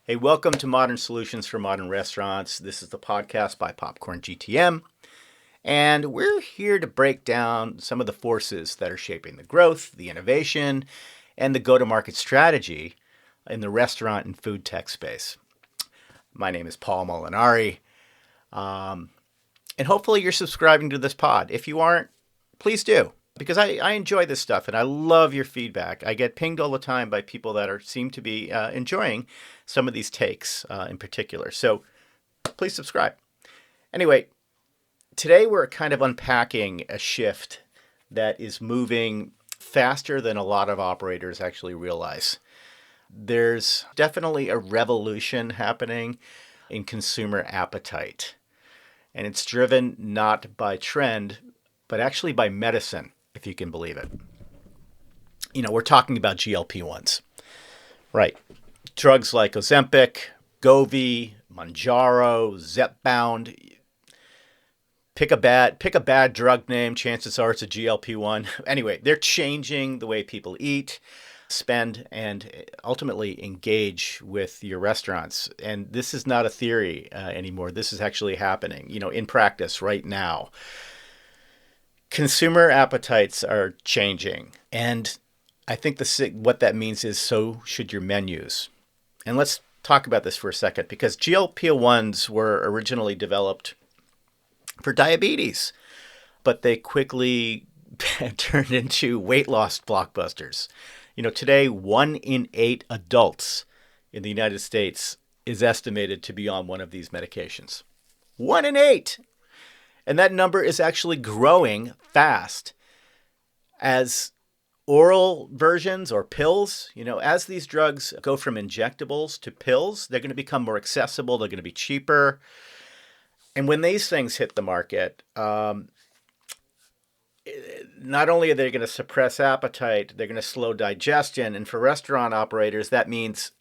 Hey, welcome to Modern Solutions for Modern Restaurants. This is the podcast by Popcorn GTM, and we're here to break down some of the forces that are shaping the growth, the innovation, and the go-to-market strategy in the restaurant and food tech space. My name is Paul Molinari, and hopefully you're subscribing to this pod. If you aren't, please do, because I enjoy this stuff and I love your feedback. I get pinged all the time by people that seem to be enjoying some of these takes in particular. So please subscribe. Anyway, today we're kind of unpacking a shift that is moving faster than a lot of operators actually realize. There's definitely a revolution happening in consumer appetite. And it's driven not by trend, but actually by medicine, if you can believe it. You know, we're talking about GLP-1s, right? Drugs like Ozempic, Govi, Mounjaro, Zepbound. Pick a bad drug name. Chances are it's a GLP-1. Anyway, they're changing the way people eat, spend, and ultimately engage with your restaurants. And this is not a theory anymore. This is actually happening, in practice right now. Consumer appetites are changing. And I think what that means is so should your menus. And let's talk about this for a second, because GLP-1s were originally developed for diabetes, but they quickly turned into weight loss blockbusters. Today, 1 in 8 adults in the United States is estimated to be on one of these medications. 1 in 8! And that number is actually growing fast as oral versions or pills, as these drugs go from injectables to pills, they're going to become more accessible, they're going to be cheaper. And when these things hit the market, not only are they going to suppress appetite, they're going to slow digestion. And for restaurant operators, that means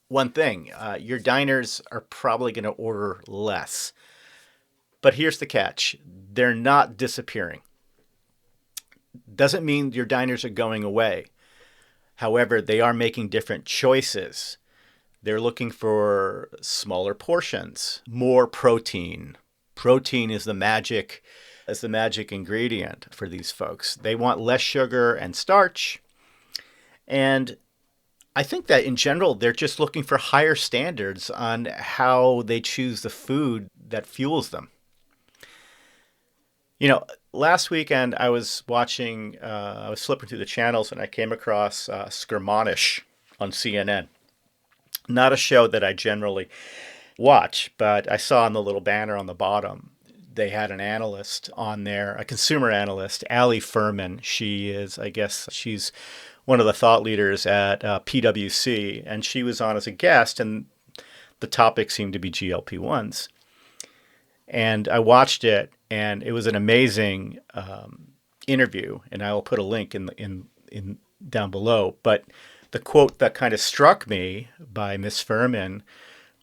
one thing. Your diners are probably going to order less. But here's the catch. They're not disappearing. Doesn't mean your diners are going away. However, they are making different choices. They're looking for smaller portions, more protein. Protein is the magic ingredient for these folks. They want less sugar and starch. And I think that in general, they're just looking for higher standards on how they choose the food that fuels them. Last weekend I was flipping through the channels and I came across Skirmonish on CNN. Not a show that I generally watch, but I saw on the little banner on the bottom, they had an analyst on there, a consumer analyst, Ali Furman. She's one of the thought leaders at PwC, and she was on as a guest, and the topic seemed to be GLP-1s. And I watched it, and it was an amazing interview, and I will put a link in down below. But the quote that kind of struck me by Ms. Furman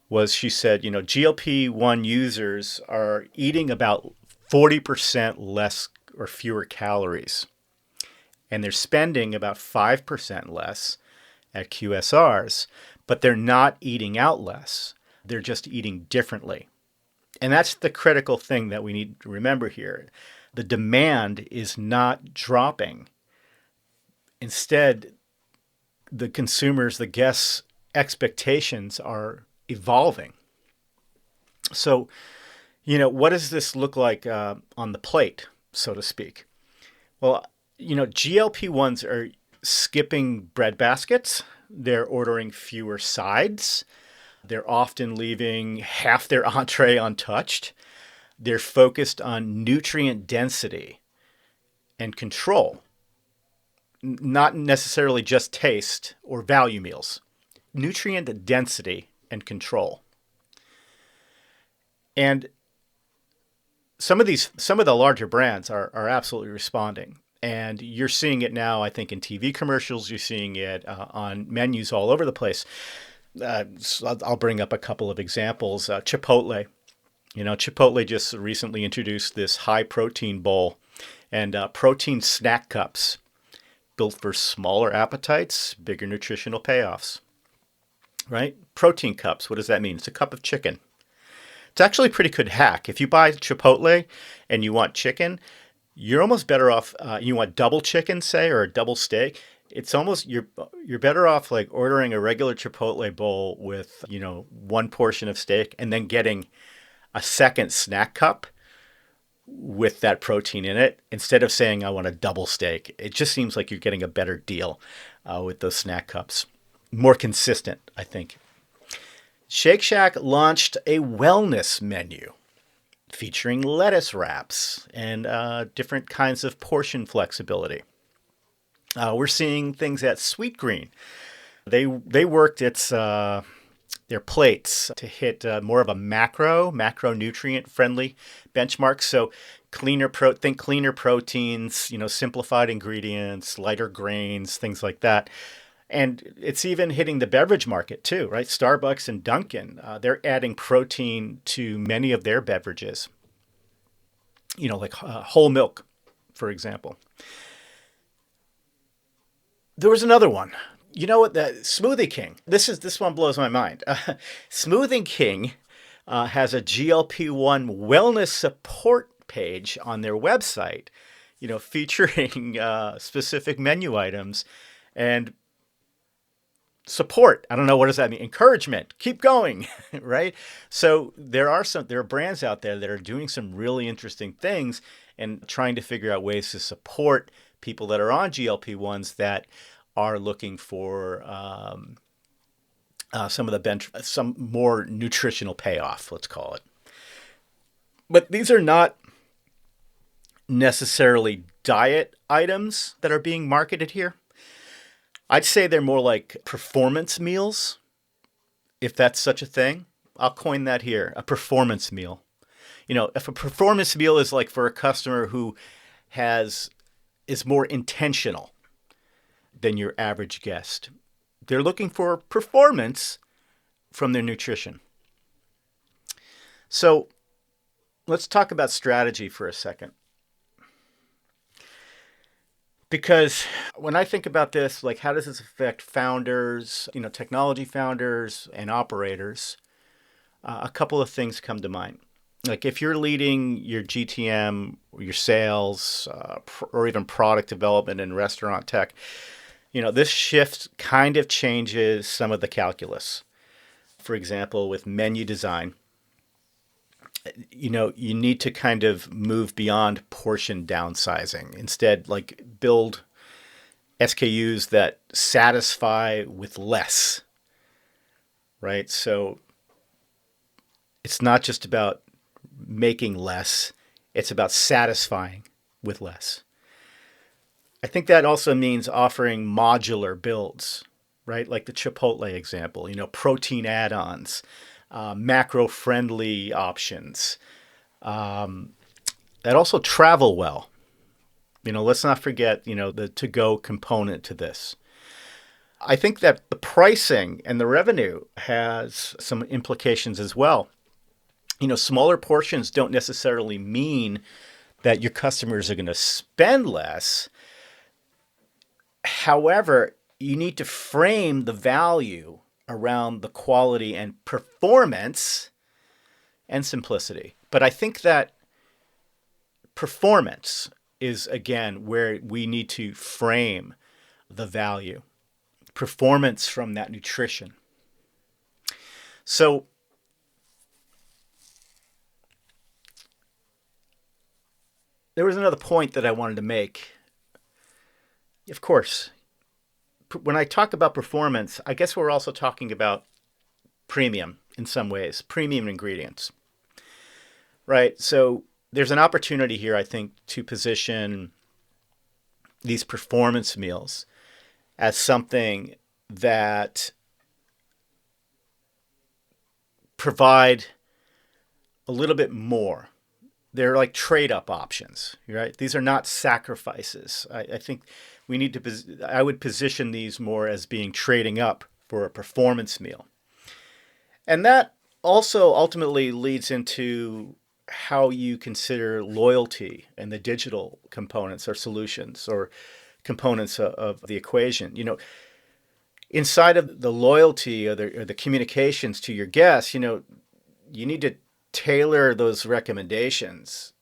was, she said, GLP-1 users are eating about 40% less or fewer calories, and they're spending about 5% less at QSRs, but they're not eating out less. They're just eating differently. And that's the critical thing that we need to remember here. The demand is not dropping. Instead, the consumers, the guests' expectations are evolving. So, what does this look like on the plate, so to speak? Well, GLP-1s are skipping bread baskets. They're ordering fewer sides. They're often leaving half their entree untouched. They're focused on nutrient density and control, not necessarily just taste or value meals. Nutrient density and control. And some of the larger brands are absolutely responding. And you're seeing it now, I think, in TV commercials. You're seeing it on menus all over the place. I'll bring up a couple of examples. Chipotle. Chipotle just recently introduced this high protein bowl and protein snack cups built for smaller appetites, bigger nutritional payoffs. right? Protein cups. What does that mean? It's a cup of chicken. It's actually a pretty good hack. If you buy Chipotle and you want chicken, you're almost better off. You want double chicken, say, or a double steak. It's almost you're better off like ordering a regular Chipotle bowl with one portion of steak and then getting a second snack cup with that protein in it instead of saying I want a double steak. It just seems like you're getting a better deal with those snack cups. More consistent, I think. Shake Shack launched a wellness menu featuring lettuce wraps and different kinds of portion flexibility. We're seeing things at Sweet Green. They worked their plates to hit more of a macronutrient friendly benchmark. So think cleaner proteins, simplified ingredients, lighter grains, things like that. And it's even hitting the beverage market too, right? Starbucks and Dunkin', they're adding protein to many of their beverages. Like whole milk, for example. There was another one. You know what? The Smoothie King. This one blows my mind. Smoothie King has a GLP-1 wellness support page on their website, featuring specific menu items and support. I don't know, what does that mean? Encouragement. Keep going, right? So there are brands out there that are doing some really interesting things and trying to figure out ways to support people that are on GLP-1s that are looking for some more nutritional payoff, let's call it. But these are not necessarily diet items that are being marketed here. I'd say they're more like performance meals, if that's such a thing. I'll coin that here, a performance meal. If a performance meal is like for a customer who is more intentional than your average guest. They're looking for performance from their nutrition. So let's talk about strategy for a second. Because when I think about this, like how does this affect founders, technology founders and operators? A couple of things come to mind. Like if you're leading your GTM, or your sales, or even product development in restaurant tech, this shift kind of changes some of the calculus. For example, with menu design, you need to kind of move beyond portion downsizing. Instead, like build SKUs that satisfy with less, right? So it's not just about making less, it's about satisfying with less. I think that also means offering modular builds, right? Like the Chipotle example, protein add-ons, macro-friendly options that also travel well. Let's not forget, the to-go component to this. I think that the pricing and the revenue has some implications as well. Smaller portions don't necessarily mean that your customers are going to spend less. However, you need to frame the value around the quality and performance and simplicity. But I think that performance is, again, where we need to frame the value. Performance from that nutrition. So there was another point that I wanted to make. Of course, when I talk about performance, I guess we're also talking about premium in some ways, premium ingredients, right? So there's an opportunity here, I think, to position these performance meals as something that provide a little bit more. They're like trade-up options, right? These are not sacrifices. I think we need to. I would position these more as being trading up for a performance meal, and that also ultimately leads into how you consider loyalty and the digital components or solutions or components of the equation. inside of the loyalty or the communications to your guests, you need to tailor those recommendations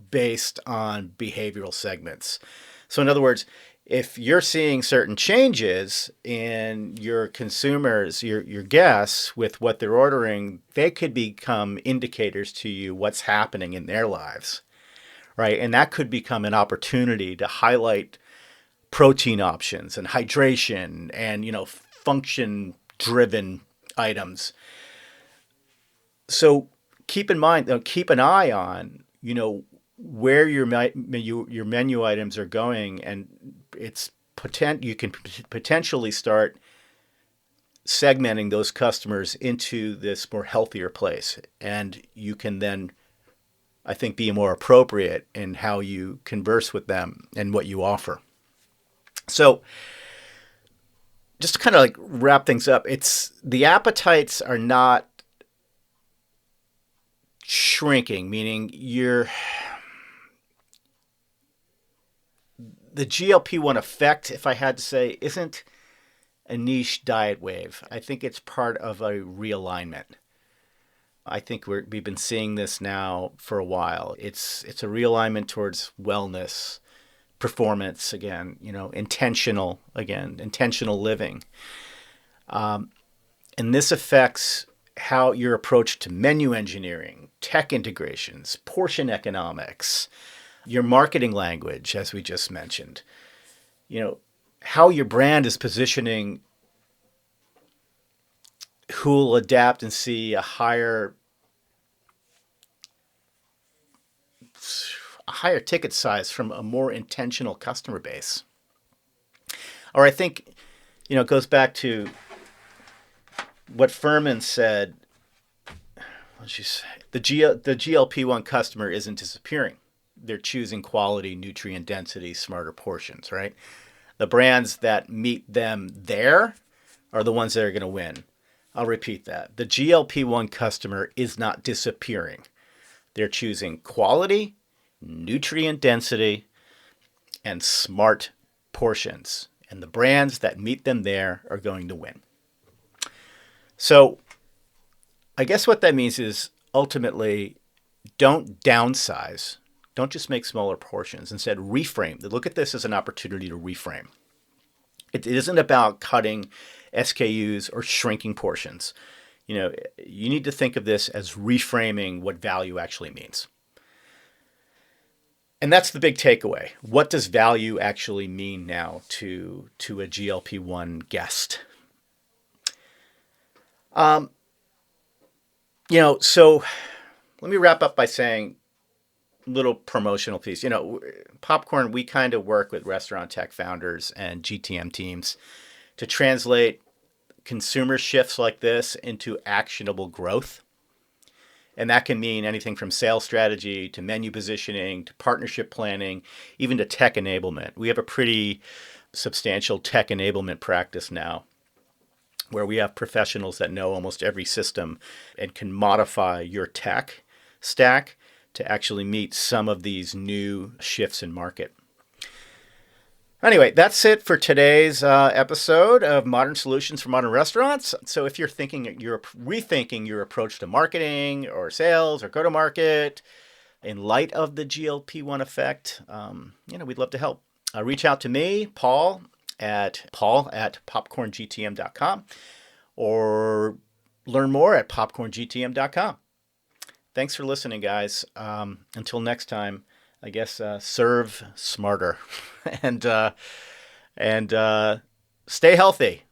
based on behavioral segments. So in other words, if you're seeing certain changes in your consumers, your guests with what they're ordering, they could become indicators to you what's happening in their lives, right? And that could become an opportunity to highlight protein options and hydration and, function driven items. So keep in mind, keep an eye on, where your menu items are going, and you can potentially start segmenting those customers into this more healthier place, and you can then, I think, be more appropriate in how you converse with them and what you offer. So just to kind of like wrap things up, it's the appetites are not shrinking, meaning the GLP-1 effect, if I had to say, isn't a niche diet wave. I think it's part of a realignment. I think we've been seeing this now for a while. It's a realignment towards wellness, performance again, intentional living. And this affects how your approach to menu engineering, tech integrations, portion economics, your marketing language, as we just mentioned, how your brand is positioning, who will adapt and see a higher ticket size from a more intentional customer base. Or I think, it goes back to what Furman said. The GLP-1 customer isn't disappearing. They're choosing quality, nutrient density, smarter portions, right? The brands that meet them there are the ones that are going to win. I'll repeat that. The GLP-1 customer is not disappearing. They're choosing quality, nutrient density, and smart portions. And the brands that meet them there are going to win. So I guess what that means is ultimately don't downsize. Don't just make smaller portions. Instead, reframe. Look at this as an opportunity to reframe. It isn't about cutting SKUs or shrinking portions. You need to think of this as reframing what value actually means. And that's the big takeaway. What does value actually mean now to a GLP-1 guest? So let me wrap up by saying, little promotional piece. Popcorn, we kind of work with restaurant tech founders and GTM teams to translate consumer shifts like this into actionable growth. And that can mean anything from sales strategy to menu positioning to partnership planning, even to tech enablement. We have a pretty substantial tech enablement practice now, where we have professionals that know almost every system and can modify your tech stack to actually meet some of these new shifts in market. Anyway, that's it for today's episode of Modern Solutions for Modern Restaurants. So if you're rethinking your approach to marketing or sales or go-to-market in light of the GLP-1 effect, we'd love to help. Reach out to me, Paul at popcorngtm.com, or learn more at popcorngtm.com. Thanks for listening, guys. Until next time, I guess serve smarter and stay healthy.